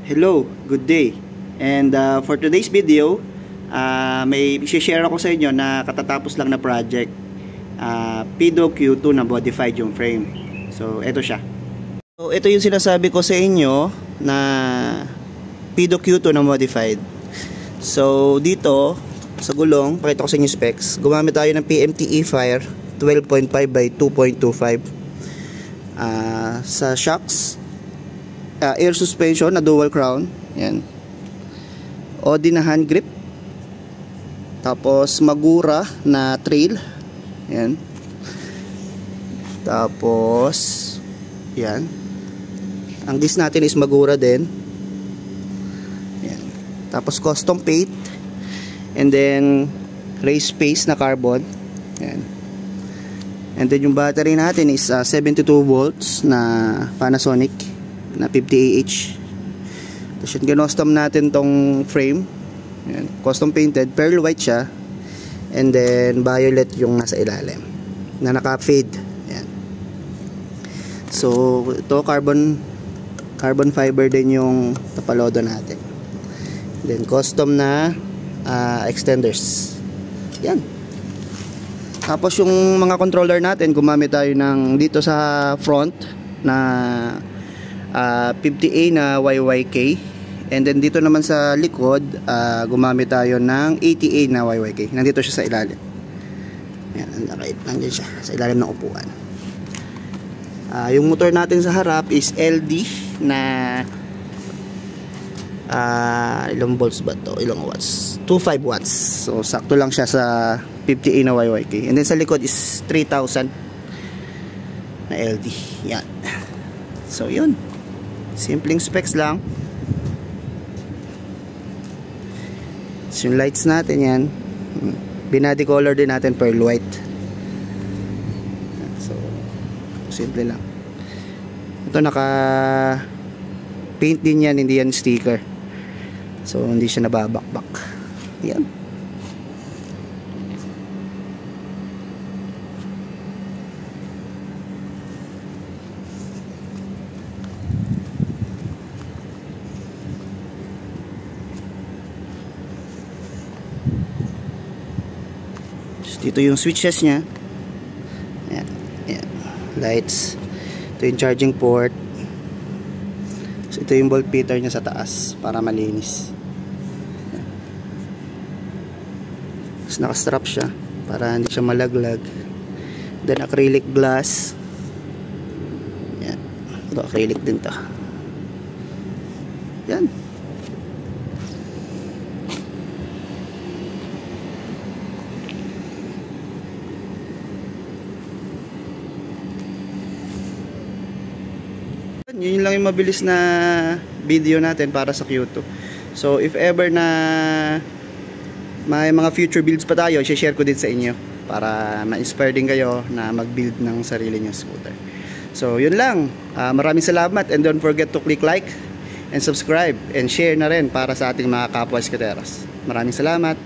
Hello, good day. And for today's video, may share ako sa inyo na katatapos lang na project. Pido Q2 na modified yung frame. So, ito siya. So, ito yung sinasabi ko sa inyo na Pido Q2 na modified. So, dito sa gulong, pakita ko sa inyo specs. Gumamit tayo ng PMTE Fire 12.5 by 2.25. Sa shocks, air suspension na dual crown, yan. Audi na hand grip, tapos Magura na trail, yan. Tapos yan, ang disc natin is Magura din, yan. Tapos custom paint, and then race pace na carbon, yan. And then yung battery natin is 72 volts na Panasonic na 50Ah. Tapos yung custom natin tong frame, yan, custom painted, pearl white siya, and then violet yung nasa ilalim na naka fade, yan. So ito carbon fiber din yung tapalodo natin, then custom na extenders, yan. Tapos yung mga controller natin, gumamit tayo ng dito sa front na 50A na YYK, and then dito naman sa likod gumamit tayo ng 80A na YYK. Nandito siya sa ilalim, yan, nandiyan siya sa ilalim ng upuan. Yung motor natin sa harap is LD na ilang volts ba to? Ilang watts? 25 watts. So sakto lang siya sa 50A na YYK. And then sa likod is 3000 na LD. Yan. So yun. Simpleng specs lang. So yung lights natin yan, binody color din natin pearl white. So simple lang. Ito naka paint din yan, hindi yan sticker. So hindi siya nababakbak. Yan. Dito yung switches nya. Ayan, ayan. Lights. Ito yung charging port. So ito yung voltmeter nya sa taas para malinis. Tapos naka-strap siya para hindi siya malaglag. Then acrylic glass. Ayan. Ito acrylic din to. Yan. Yun lang yung mabilis na video natin para sa Q2. So if ever na may mga future builds pa tayo, i-share ko din sa inyo para ma-inspire din kayo na mag-build ng sarili nyo scooter. So yun lang. Maraming salamat, and don't forget to click like and subscribe and share na rin para sa ating mga kapwa skuteros. Maraming salamat.